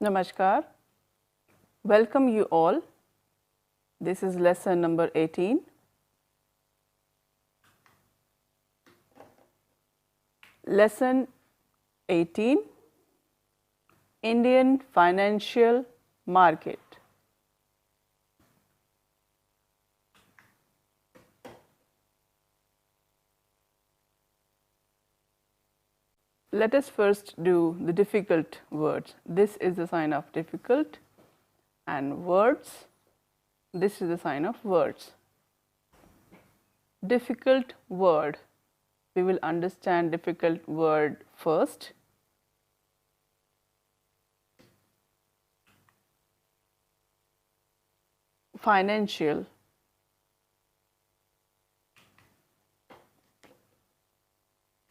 Namaskar. Welcome you all. This is lesson number 18. Lesson 18, Indian Financial Market. Let us first do the difficult words. This is the sign of difficult, and words, this is the sign of words. Difficult word. We will understand difficult word first. Financial.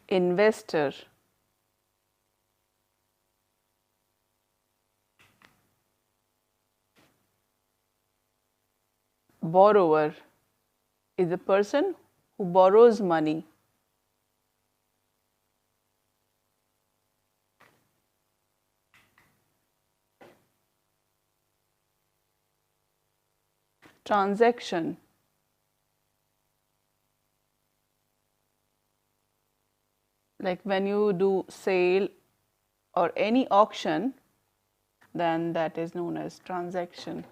Investor. Borrower is a person who borrows money. Transaction. Like when you do sale or any auction, then that is known as transaction.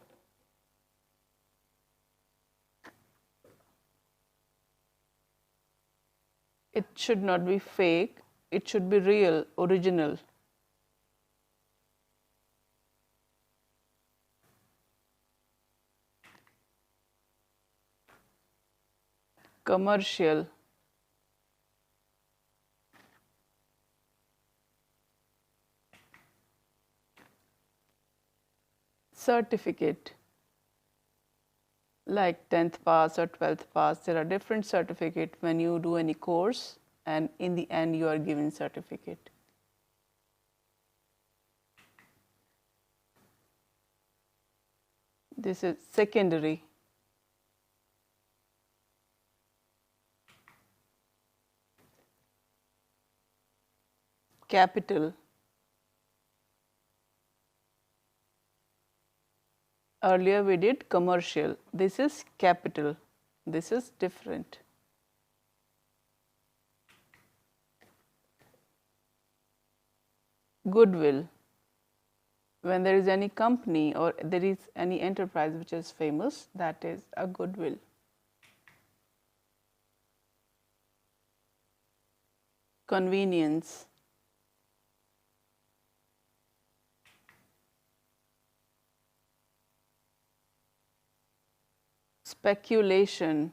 It should not be fake, it should be real, original. Commercial. Certificate. Like 10th pass or 12th pass, there are different certificates when you do any course, and in the end you are given certificate. This is secondary. Capital. Earlier we did commercial. This is capital. This is different. Goodwill. When there is any company or there is any enterprise which is famous, that is a goodwill. Convenience. Speculation.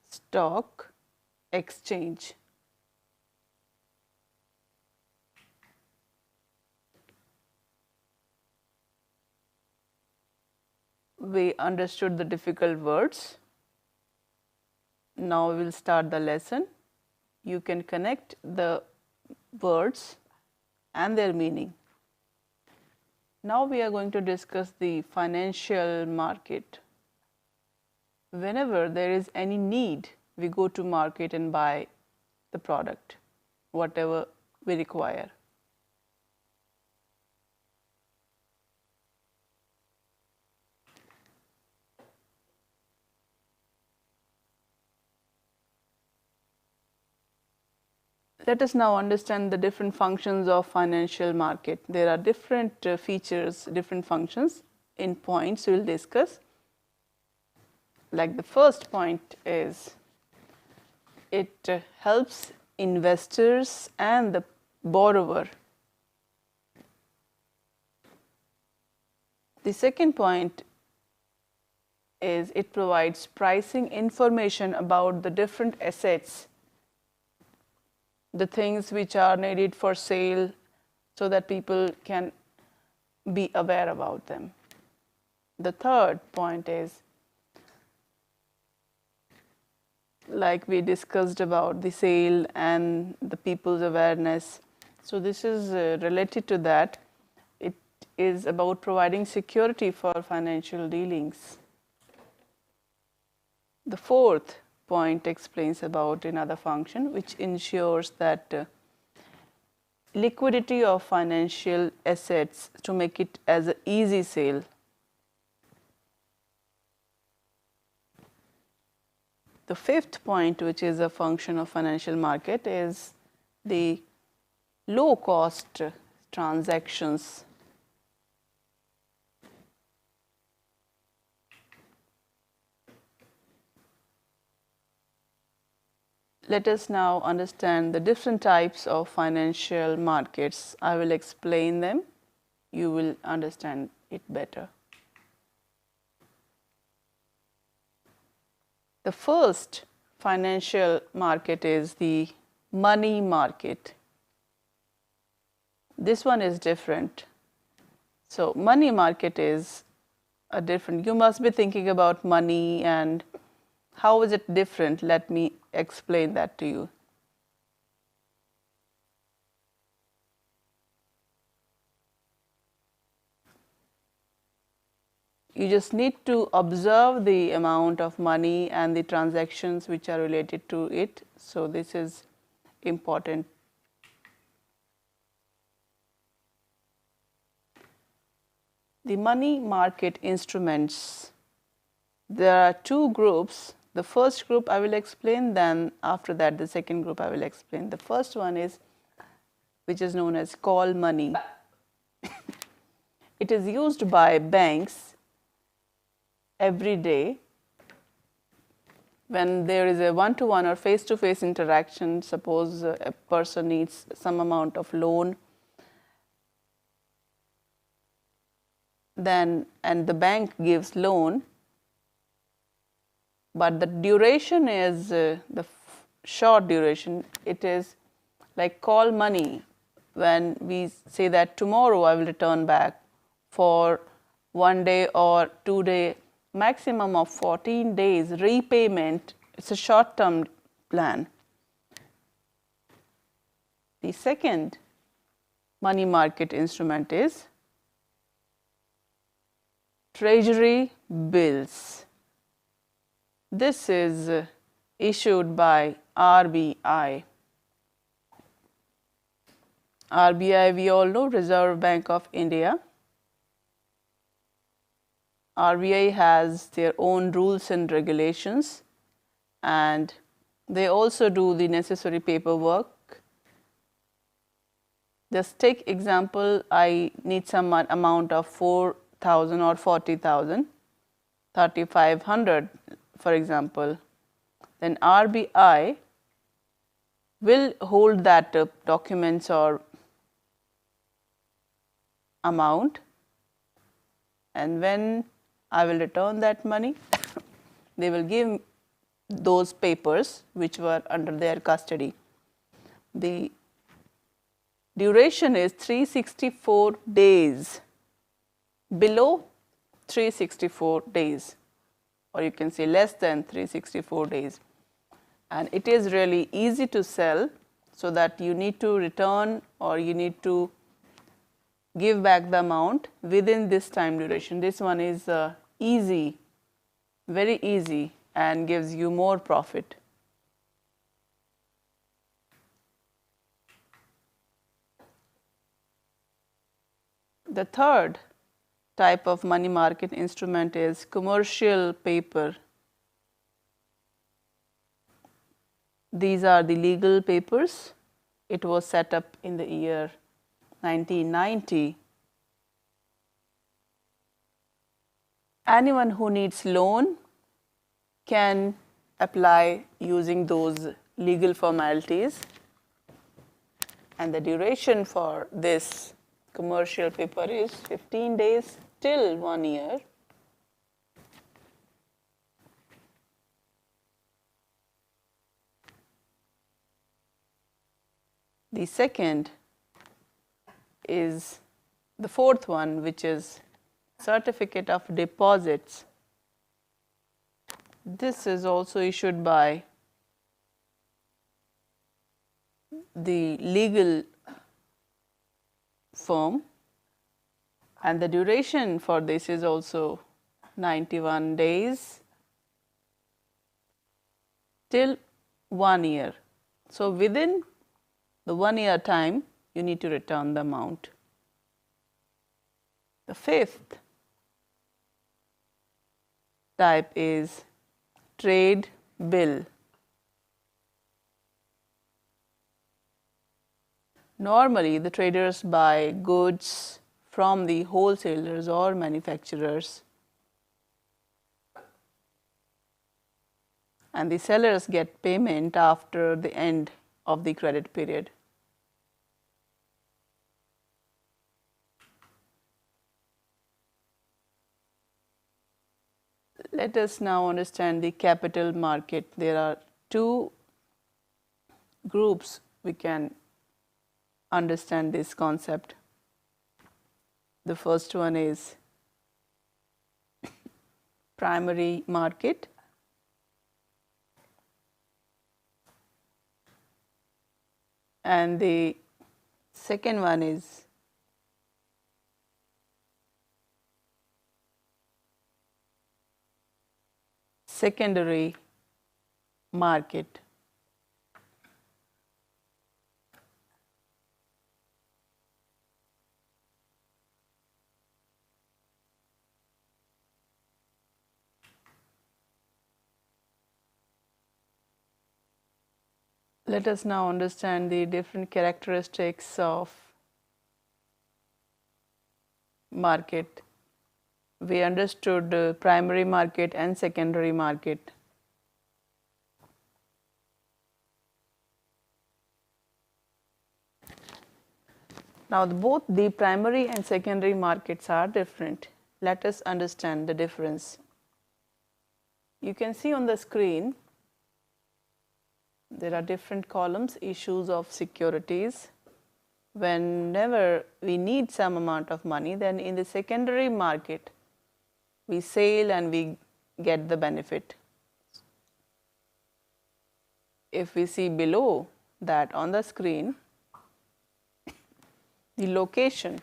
Stock exchange. We understood the difficult words. Now we will start the lesson. You can connect the words and their meaning. Now we are going to discuss the financial market. Whenever there is any need, we go to market and buy the product, whatever we require. Let us now understand the different functions of financial market. There are different features, different functions. In points we will discuss. Like the first point is, it helps investors and the borrower. The second point is, it provides pricing information about the different assets, the things which are needed for sale, so that people can be aware about them. The third point is, like we discussed about the sale and the people's awareness. So this is related to that. It is about providing security for financial dealings. The fourth point explains about another function which ensures that liquidity of financial assets to make it as an easy sale. The fifth point, which is a function of financial market, is the low cost transactions. Let us now understand the different types of financial markets. I will explain them. You will understand it better. The first financial market is the money market. This one is different. So, money market is a different. You must be thinking about money and how is it different? Let me explain that to you. You just need to observe the amount of money and the transactions which are related to it. So, this is important. The money market instruments. There are two groups. The first group I will explain, then after that the second group I will explain. The first one is which is known as call money. It is used by banks every day when there is a one-to-one or face-to-face interaction. Suppose a person needs some amount of loan, then and the bank gives loan, but the duration is the short duration. It is like call money. When we say that tomorrow I will return back for 1 day or 2 day, maximum of 14 days repayment. It's a short term plan. The second money market instrument is Treasury Bills. This is issued by RBI. RBI, we all know, Reserve Bank of India. RBI has their own rules and regulations, and they also do the necessary paperwork. Just take example, I need some amount of 4,000 or 40,000, 3,500 for example. Then RBI will hold that documents or amount, and when I will return that money, they will give those papers which were under their custody. The duration is 364 days, below 364 days, or you can say less than 364 days. And it is really easy to sell, so that you need to return or you need to give back the amount within this time duration. This one is easy, very easy, and gives you more profit. The third type of money market instrument is commercial paper. These are the legal papers. It was set up in the year 1990. Anyone who needs loan can apply using those legal formalities, and the duration for this commercial paper is 15 days till 1 year. The second is the fourth one, which is certificate of deposits. This is also issued by the legal firm, and the duration for this is also 91 days. till 1 year. So within the 1 year time, you need to return the amount. The fifth type is trade bill. Normally, the traders buy goods from the wholesalers or manufacturers, and the sellers get payment after the end of the credit period. Let us now understand the capital market. There are two groups we can understand this concept. The first one is primary market, and the second one is secondary market. Let us now understand the different characteristics of market. We understood primary market and secondary market. Now, both the primary and secondary markets are different. Let us understand the difference. You can see on the screen there are different columns, issues of securities. Whenever we need some amount of money, then in the secondary market, we sell and we get the benefit. If we see below that on the screen, the location.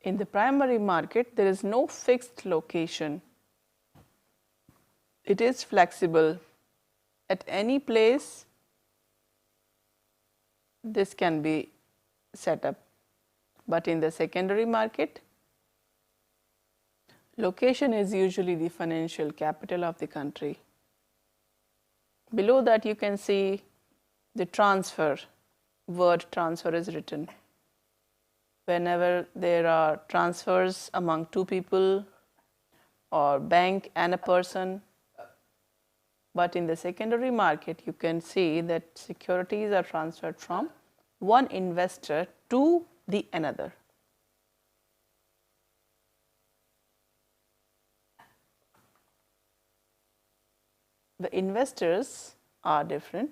In the primary market, there is no fixed location. It is flexible. At any place, this can be set up. But in the secondary market, location is usually the financial capital of the country. Below that, you can see the transfer. Word transfer is written. Whenever there are transfers among two people or bank and a person. But in the secondary market, you can see that securities are transferred from one investor to the another. The investors are different.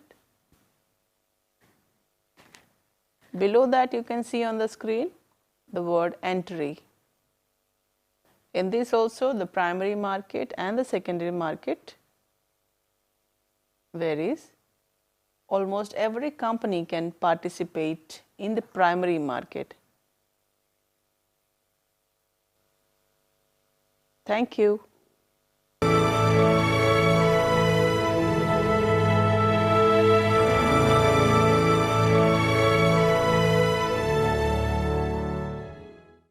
Below that, you can see on the screen the word entry. In this also, the primary market and the secondary market varies. Almost every company can participate in the primary market. Thank you.